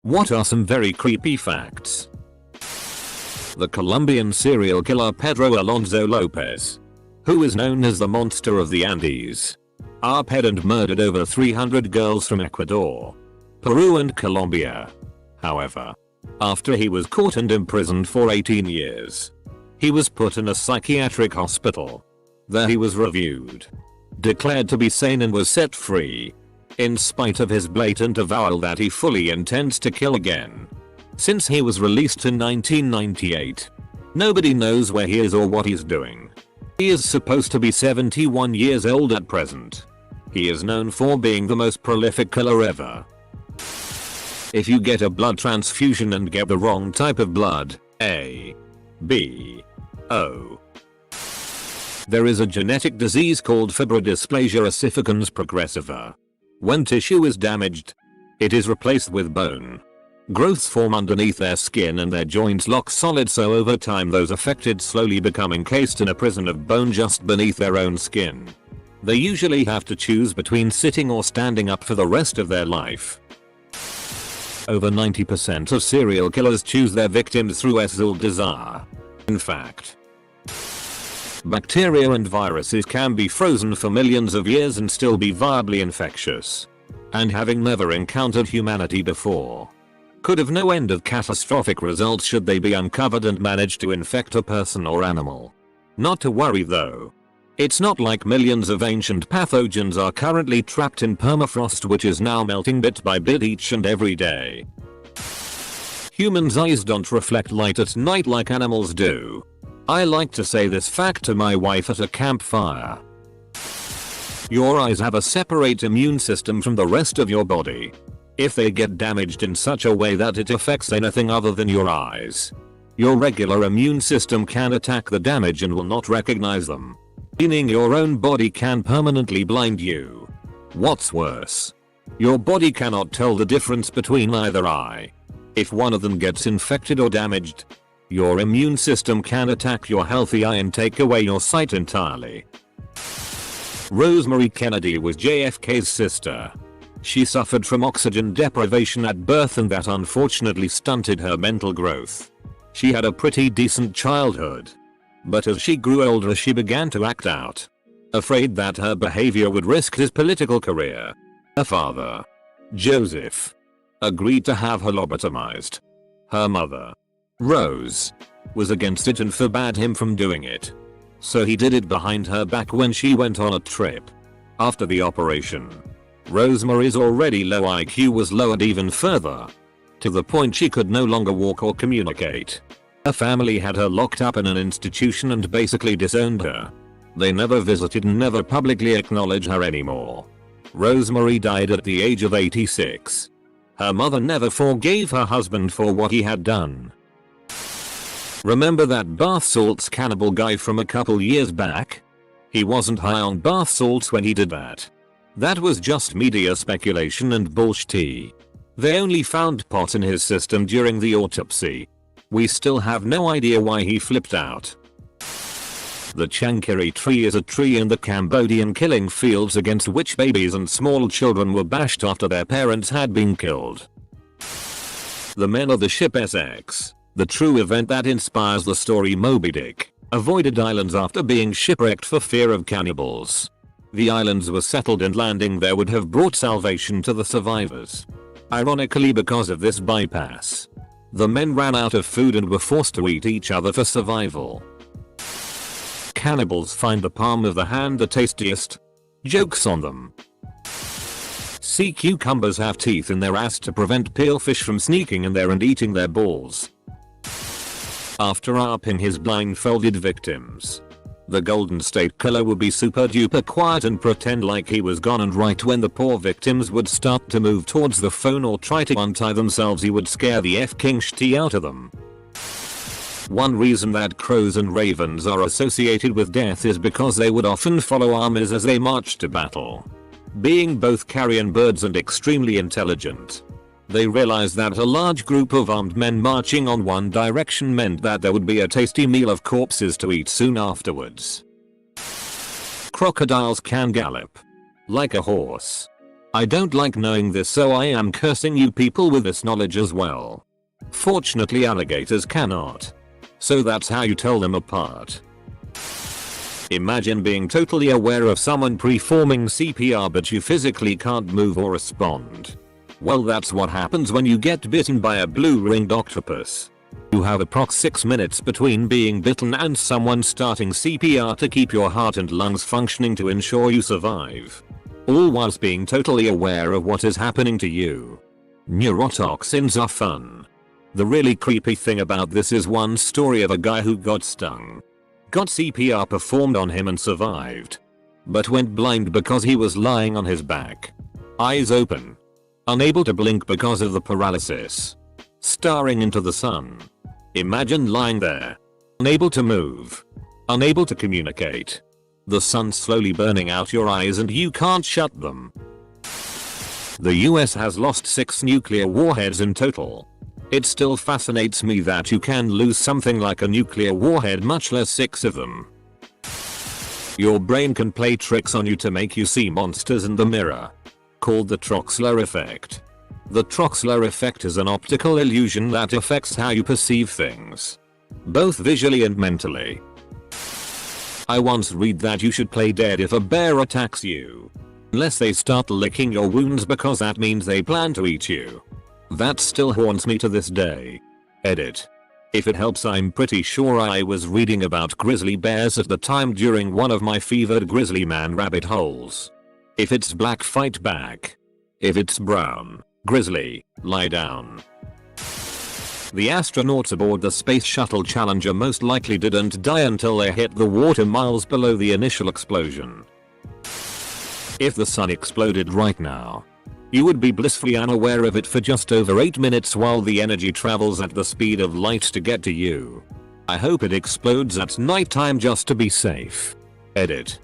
What are some very creepy facts? The Colombian serial killer Pedro Alonso Lopez, who is known as the Monster of the Andes, raped and murdered over 300 girls from Ecuador, Peru and Colombia. However, after he was caught and imprisoned for 18 years, he was put in a psychiatric hospital. There he was reviewed, declared to be sane and was set free, in spite of his blatant avowal that he fully intends to kill again. Since he was released in 1998, nobody knows where he is or what he's doing. He is supposed to be 71 years old at present. He is known for being the most prolific killer ever. If you get a blood transfusion and get the wrong type of blood, A, B, O, there is a genetic disease called fibrodysplasia ossificans progressiva. When tissue is damaged, it is replaced with bone. Growths form underneath their skin and their joints lock solid, so over time those affected slowly become encased in a prison of bone just beneath their own skin. They usually have to choose between sitting or standing up for the rest of their life. Over 90% of serial killers choose their victims through sexual desire. In fact, bacteria and viruses can be frozen for millions of years and still be viably infectious. And having never encountered humanity before, could have no end of catastrophic results should they be uncovered and manage to infect a person or animal. Not to worry though. It's not like millions of ancient pathogens are currently trapped in permafrost, which is now melting bit by bit each and every day. Humans' eyes don't reflect light at night like animals do. I like to say this fact to my wife at a campfire. Your eyes have a separate immune system from the rest of your body. If they get damaged in such a way that it affects anything other than your eyes, your regular immune system can attack the damage and will not recognize them, meaning your own body can permanently blind you. What's worse, your body cannot tell the difference between either eye. If one of them gets infected or damaged, your immune system can attack your healthy eye and take away your sight entirely. Rosemary Kennedy was JFK's sister. She suffered from oxygen deprivation at birth, and that unfortunately stunted her mental growth. She had a pretty decent childhood, but as she grew older she began to act out. Afraid that her behavior would risk his political career, her father, Joseph, agreed to have her lobotomized. Her mother, Rose, was against it and forbade him from doing it. So he did it behind her back when she went on a trip. After the operation, Rosemary's already low IQ was lowered even further, to the point she could no longer walk or communicate. Her family had her locked up in an institution and basically disowned her. They never visited and never publicly acknowledged her anymore. Rosemary died at the age of 86. Her mother never forgave her husband for what he had done. Remember that bath salts cannibal guy from a couple years back? He wasn't high on bath salts when he did that. That was just media speculation and bullshit. They only found pot in his system during the autopsy. We still have no idea why he flipped out. The Chankiri tree is a tree in the Cambodian killing fields against which babies and small children were bashed after their parents had been killed. The men of the ship Essex, the true event that inspires the story Moby Dick, avoided islands after being shipwrecked for fear of cannibals. The islands were settled and landing there would have brought salvation to the survivors. Ironically, because of this bypass, the men ran out of food and were forced to eat each other for survival. Cannibals find the palm of the hand the tastiest. Jokes on them. Sea cucumbers have teeth in their ass to prevent peelfish from sneaking in there and eating their balls. After raping his blindfolded victims, the Golden State Killer would be super duper quiet and pretend like he was gone, and right when the poor victims would start to move towards the phone or try to untie themselves, he would scare the f-king shit out of them. One reason that crows and ravens are associated with death is because they would often follow armies as they marched to battle. Being both carrion birds and extremely intelligent, they realized that a large group of armed men marching on one direction meant that there would be a tasty meal of corpses to eat soon afterwards. Crocodiles can gallop like a horse. I don't like knowing this, so I am cursing you people with this knowledge as well. Fortunately alligators cannot. So that's how you tell them apart. Imagine being totally aware of someone performing CPR but you physically can't move or respond. Well, that's what happens when you get bitten by a blue-ringed octopus. You have approx 6 minutes between being bitten and someone starting CPR to keep your heart and lungs functioning to ensure you survive. All whilst being totally aware of what is happening to you. Neurotoxins are fun. The really creepy thing about this is one story of a guy who got stung. Got CPR performed on him and survived. But went blind because he was lying on his back. Eyes open. Unable to blink because of the paralysis. Staring into the sun. Imagine lying there. Unable to move. Unable to communicate. The sun slowly burning out your eyes and you can't shut them. The US has lost 6 nuclear warheads in total. It still fascinates me that you can lose something like a nuclear warhead, much less 6 of them. Your brain can play tricks on you to make you see monsters in the mirror. Called the Troxler effect. The Troxler effect is an optical illusion that affects how you perceive things. Both visually and mentally. I once read that you should play dead if a bear attacks you. Unless they start licking your wounds, because that means they plan to eat you. That still haunts me to this day. Edit. If it helps, I'm pretty sure I was reading about grizzly bears at the time during one of my fevered grizzly man rabbit holes. If it's black, fight back. If it's brown, grizzly, lie down. The astronauts aboard the Space Shuttle Challenger most likely didn't die until they hit the water miles below the initial explosion. If the sun exploded right now, you would be blissfully unaware of it for just over 8 minutes while the energy travels at the speed of light to get to you. I hope it explodes at nighttime just to be safe. Edit.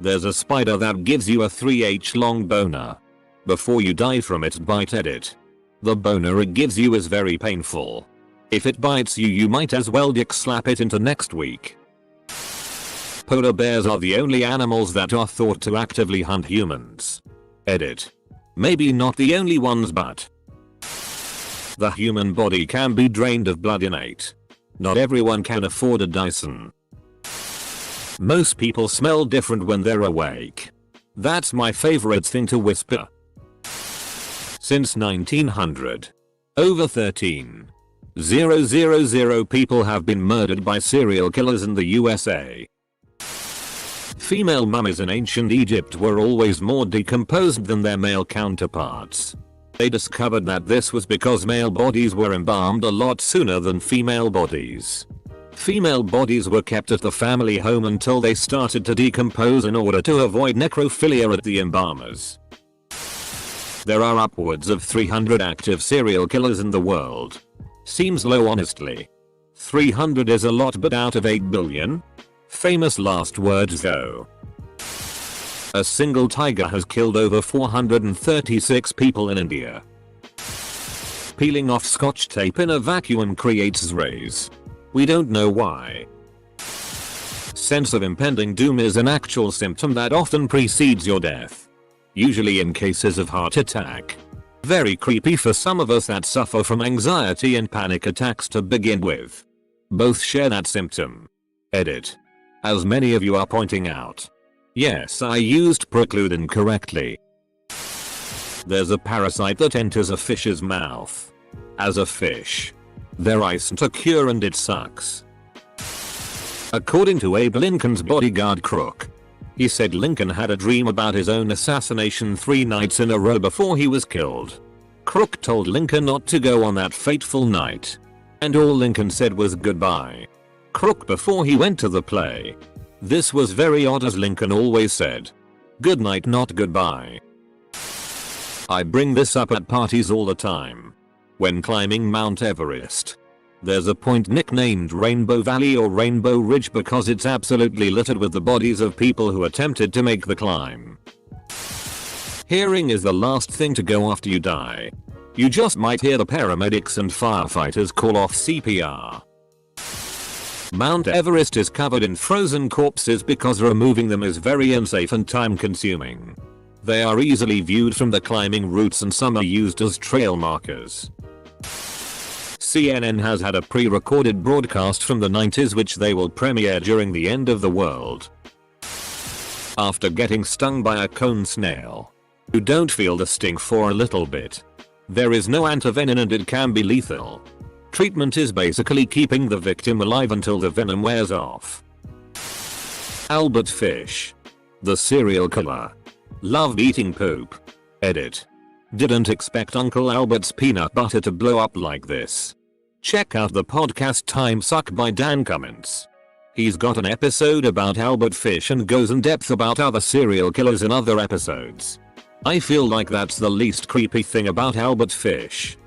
There's a spider that gives you a 3H long boner. Before you die from its bite. Edit. The boner it gives you is very painful. If it bites you, you might as well dick slap it into next week. Polar bears are the only animals that are thought to actively hunt humans. Edit. Maybe not the only ones, but the human body can be drained of blood innate. Not everyone can afford a Dyson. Most people smell different when they're awake. That's my favorite thing to whisper. Since 1900, over 13,000 people have been murdered by serial killers in the USA. Female mummies in ancient Egypt were always more decomposed than their male counterparts. They discovered that this was because male bodies were embalmed a lot sooner than female bodies. Female bodies were kept at the family home until they started to decompose in order to avoid necrophilia at the embalmers. There are upwards of 300 active serial killers in the world. Seems low, honestly. 300 is a lot, but out of 8 billion? Famous last words though. A single tiger has killed over 436 people in India. Peeling off scotch tape in a vacuum creates rays. We don't know why. Sense of impending doom is an actual symptom that often precedes your death. Usually in cases of heart attack. Very creepy for some of us that suffer from anxiety and panic attacks to begin with. Both share that symptom. Edit. As many of you are pointing out. Yes, I used preclude incorrectly. There's a parasite that enters a fish's mouth. As a fish, there isn't a cure and it sucks. According to Abe Lincoln's bodyguard Crook, he said Lincoln had a dream about his own assassination 3 nights in a row before he was killed. Crook told Lincoln not to go on that fateful night. And all Lincoln said was goodbye. Crook before he went to the play. This was very odd, as Lincoln always said, good night, not goodbye. I bring this up at parties all the time. When climbing Mount Everest, there's a point nicknamed Rainbow Valley or Rainbow Ridge because it's absolutely littered with the bodies of people who attempted to make the climb. Hearing is the last thing to go after you die. You just might hear the paramedics and firefighters call off CPR. Mount Everest is covered in frozen corpses because removing them is very unsafe and time consuming. They are easily viewed from the climbing routes and some are used as trail markers. CNN has had a pre-recorded broadcast from the 90s which they will premiere during the end of the world. After getting stung by a cone snail, you don't feel the sting for a little bit. There is no antivenin and it can be lethal. Treatment is basically keeping the victim alive until the venom wears off. Albert Fish, the serial killer, loved eating poop. Edit. Didn't expect Uncle Albert's peanut butter to blow up like this. Check out the podcast Time Suck by Dan Cummins. He's got an episode about Albert Fish and goes in depth about other serial killers in other episodes. I feel like that's the least creepy thing about Albert Fish.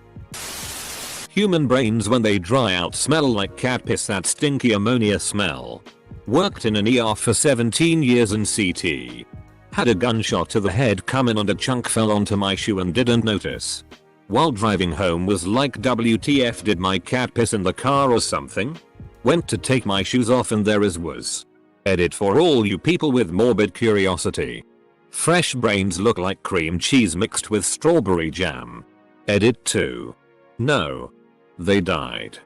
Human brains when they dry out smell like cat piss, that stinky ammonia smell. Worked in an ER for 17 years in CT. Had a gunshot to the head come in and a chunk fell onto my shoe and didn't notice. While driving home was like, WTF, did my cat piss in the car or something? Went to take my shoes off and there was. Edit for all you people with morbid curiosity. Fresh brains look like cream cheese mixed with strawberry jam. Edit 2. No. They died.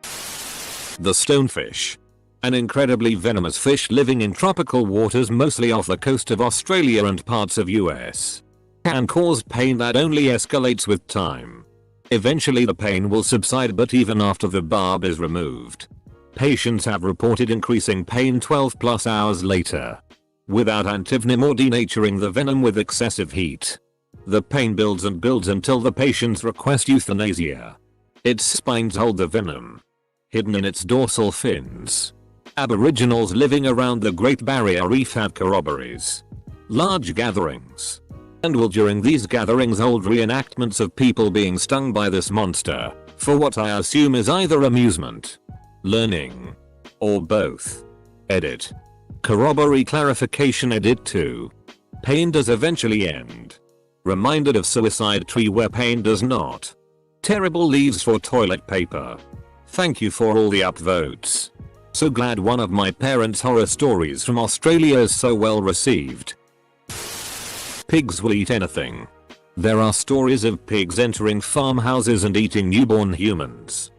The stonefish. An incredibly venomous fish living in tropical waters mostly off the coast of Australia and parts of US. Can cause pain that only escalates with time. Eventually the pain will subside, but even after the barb is removed, patients have reported increasing pain 12+ hours later. Without antivenin or denaturing the venom with excessive heat, the pain builds and builds until the patients request euthanasia. Its spines hold the venom, hidden in its dorsal fins. Aboriginals living around the Great Barrier Reef have corroborees, large gatherings, and will during these gatherings hold reenactments of people being stung by this monster, for what I assume is either amusement, learning, or both. Edit. Corroboree clarification. Edit 2. Pain does eventually end. Reminded of suicide tree where pain does not. Terrible leaves for toilet paper. Thank you for all the upvotes. So glad one of my parents' horror stories from Australia is so well received. Pigs will eat anything. There are stories of pigs entering farmhouses and eating newborn humans.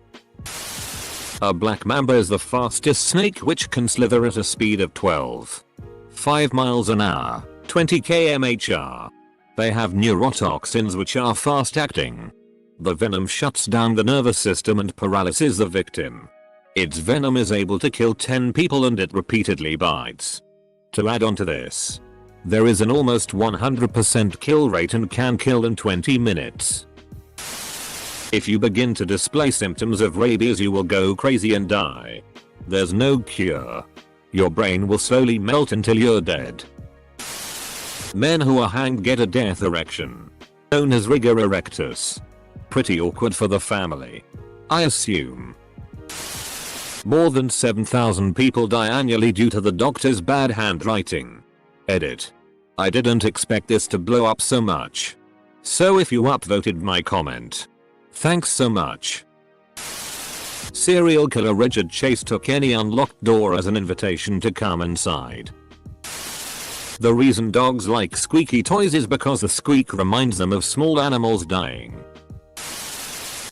A black mamba is the fastest snake, which can slither at a speed of 12.5 miles an hour, 20 km/h. They have neurotoxins which are fast acting. The venom shuts down the nervous system and paralyzes the victim. Its venom is able to kill 10 people and it repeatedly bites. To add on to this, there is an almost 100% kill rate and can kill in 20 minutes. If you begin to display symptoms of rabies, you will go crazy and die. There's no cure. Your brain will slowly melt until you're dead. Men who are hanged get a death erection, known as rigor erectus. Pretty awkward for the family, I assume. More than 7,000 people die annually due to the doctor's bad handwriting. Edit. I didn't expect this to blow up so much. So if you upvoted my comment, thanks so much. Serial killer Richard Chase took any unlocked door as an invitation to come inside. The reason dogs like squeaky toys is because the squeak reminds them of small animals dying.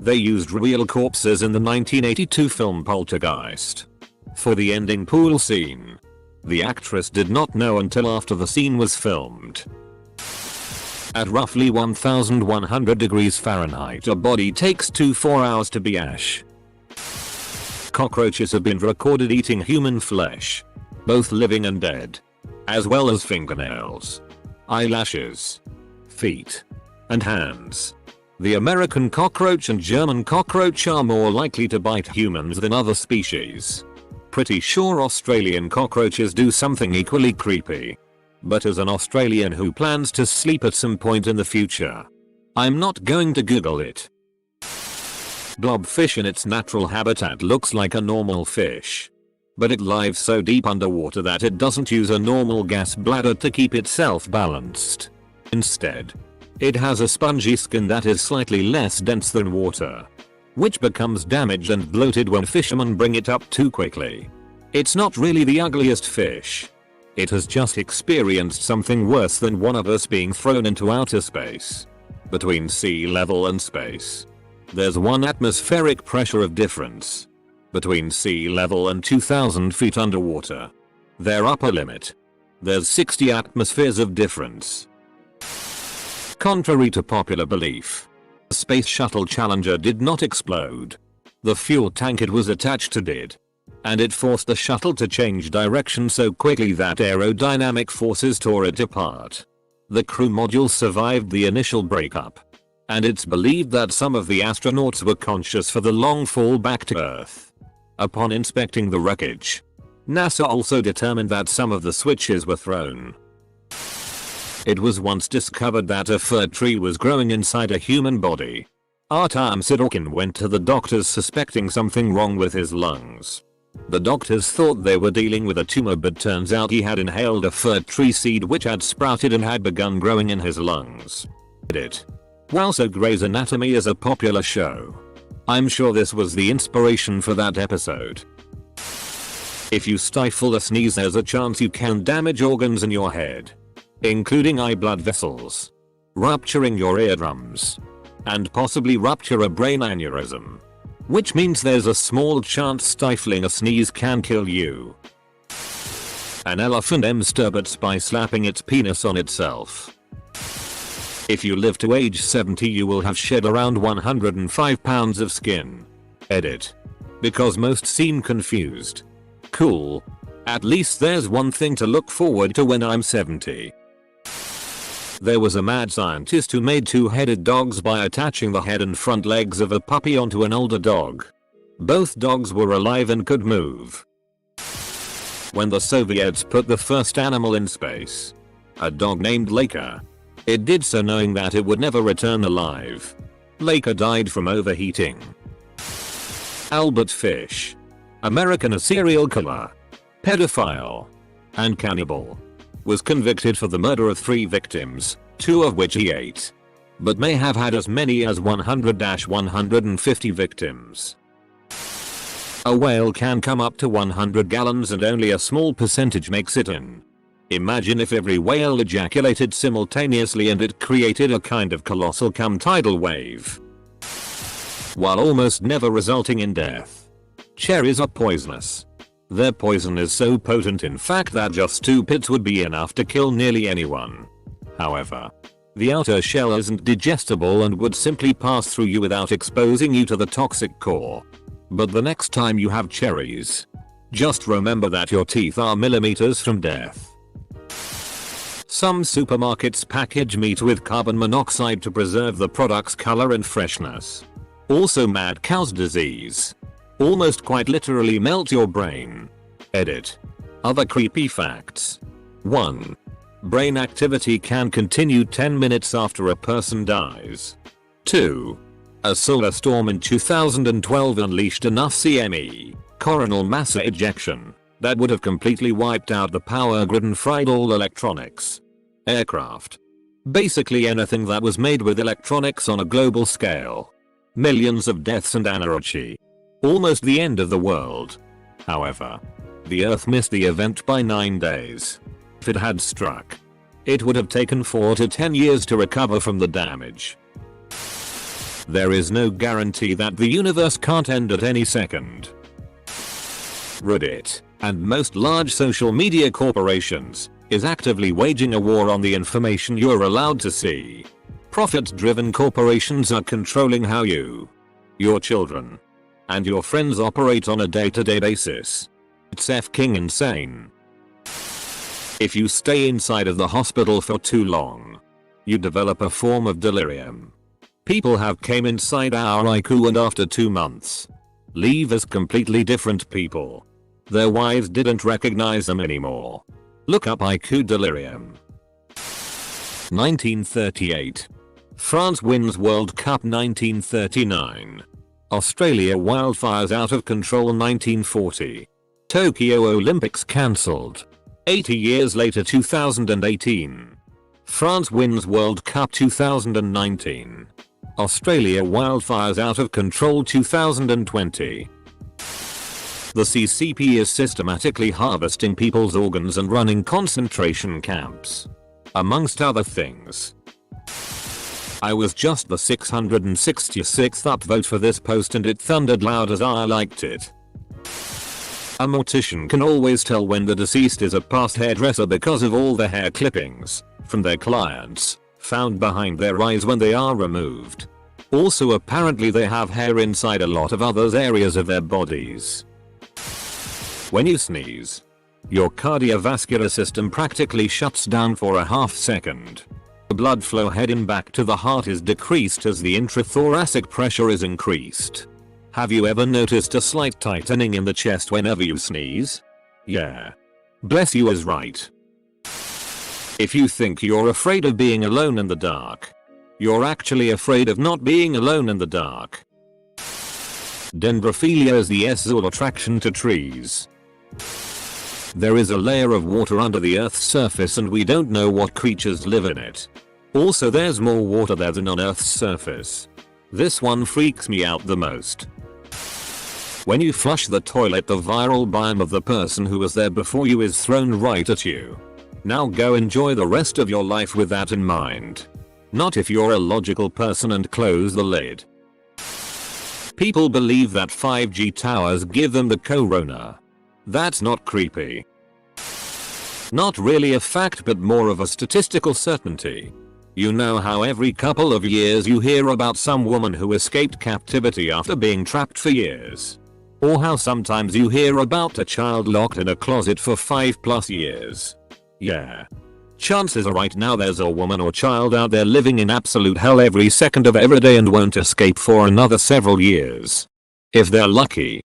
They used real corpses in the 1982 film Poltergeist for the ending pool scene. The actress did not know until after the scene was filmed. At roughly 1100 degrees Fahrenheit, a body takes 2 to 4 hours to be ash. Cockroaches have been recorded eating human flesh, both living and dead, as well as fingernails, eyelashes, feet, and hands. The American cockroach and German cockroach are more likely to bite humans than other species. Pretty sure Australian cockroaches do something equally creepy. But as an Australian who plans to sleep at some point in the future, I'm not going to Google it. Blobfish in its natural habitat looks like a normal fish, but it lives so deep underwater that it doesn't use a normal gas bladder to keep itself balanced. Instead, it has a spongy skin that is slightly less dense than water, which becomes damaged and bloated when fishermen bring it up too quickly. It's not really the ugliest fish. It has just experienced something worse than one of us being thrown into outer space. Between sea level and space, there's 1 atmospheric pressure of difference. Between sea level and 2,000 feet underwater, their upper limit, there's 60 atmospheres of difference. Contrary to popular belief, the Space Shuttle Challenger did not explode. The fuel tank it was attached to did. And it forced the shuttle to change direction so quickly that aerodynamic forces tore it apart. The crew module survived the initial breakup. And it's believed that some of the astronauts were conscious for the long fall back to Earth. Upon inspecting the wreckage, NASA also determined that some of the switches were thrown. It was once discovered that a fir tree was growing inside a human body. Artem Sidorkin went to the doctors suspecting something wrong with his lungs. The doctors thought they were dealing with a tumor, but turns out he had inhaled a fir tree seed which had sprouted and had begun growing in his lungs. Wow, so Grey's Anatomy is a popular show. I'm sure this was the inspiration for that episode. If you stifle a sneeze, there's a chance you can damage organs in your head, including eye blood vessels, rupturing your eardrums, and possibly rupture a brain aneurysm. Which means there's a small chance stifling a sneeze can kill you. An elephant masturbates by slapping its penis on itself. If you live to age 70, you will have shed around 105 pounds of skin. Because most seem confused. Cool. At least there's one thing to look forward to when I'm 70. There was a mad scientist who made 2-headed dogs by attaching the head and front legs of a puppy onto an older dog. Both dogs were alive and could move. When the Soviets put the first animal in space, a dog named Laika, it did so knowing that it would never return alive. Laika died from overheating. Albert Fish, American serial killer, pedophile, and cannibal, was convicted for the murder of 3 victims, 2 of which he ate, but may have had as many as 100-150 victims. A whale can come up to 100 gallons and only a small percentage makes it in. Imagine if every whale ejaculated simultaneously and it created a kind of colossal tidal wave, while almost never resulting in death. Cherries are poisonous. Their poison is so potent, in fact, that just 2 pits would be enough to kill nearly anyone. However, the outer shell isn't digestible and would simply pass through you without exposing you to the toxic core. But the next time you have cherries, just remember that your teeth are millimeters from death. Some supermarkets package meat with carbon monoxide to preserve the product's color and freshness. Also, mad cow's disease almost quite literally melt your brain. Other creepy facts. 1. Brain activity can continue 10 minutes after a person dies. 2. A solar storm in 2012 unleashed enough CME, coronal mass ejection, that would have completely wiped out the power grid and fried all electronics. Aircraft. Basically anything that was made with electronics on a global scale. Millions of deaths and anarchy. Almost the end of the world. However, the Earth missed the event by 9 days. If it had struck, it would have taken 4 to 10 years to recover from the damage. There is no guarantee that the universe can't end at any second. Reddit, and most large social media corporations, is actively waging a war on the information you're allowed to see. Profit-driven corporations are controlling how you, your children, and your friends operate on a day-to-day basis. It's f***ing insane. If you stay inside of the hospital for too long, you develop a form of delirium. People have came inside our IQ and after 2 months, leave as completely different people. Their wives didn't recognize them anymore. Look up IQ delirium. 1938. France wins World Cup. 1939. Australia wildfires out of control. 1940. Tokyo Olympics cancelled. 80 years later. 2018. France wins World Cup. 2019. Australia wildfires out of control. 2020. The CCP is systematically harvesting people's organs and running concentration camps. Amongst other things. I was just the 666th upvote for this post and it thundered loud as I liked it. A mortician can always tell when the deceased is a past hairdresser because of all the hair clippings from their clients found behind their eyes when they are removed. Also apparently they have hair inside a lot of other areas of their bodies. When you sneeze, your cardiovascular system practically shuts down for a half second. The blood flow heading back to the heart is decreased as the intrathoracic pressure is increased. Have you ever noticed a slight tightening in the chest whenever you sneeze? Yeah. Bless you is right. If you think you're afraid of being alone in the dark, you're actually afraid of not being alone in the dark. Dendrophilia is the sexual attraction to trees. There is a layer of water under the Earth's surface and we don't know what creatures live in it. Also there's more water there than on Earth's surface. This one freaks me out the most. When you flush the toilet, the viral biome of the person who was there before you is thrown right at you. Now go enjoy the rest of your life with that in mind. Not if you're a logical person and close the lid. People believe that 5G towers give them the corona. That's not creepy. Not really a fact but more of a statistical certainty. You know how every couple of years you hear about some woman who escaped captivity after being trapped for years. Or how sometimes you hear about a child locked in a closet for 5+ years. Yeah. Chances are right now there's a woman or child out there living in absolute hell every second of every day and won't escape for another several years. If they're lucky.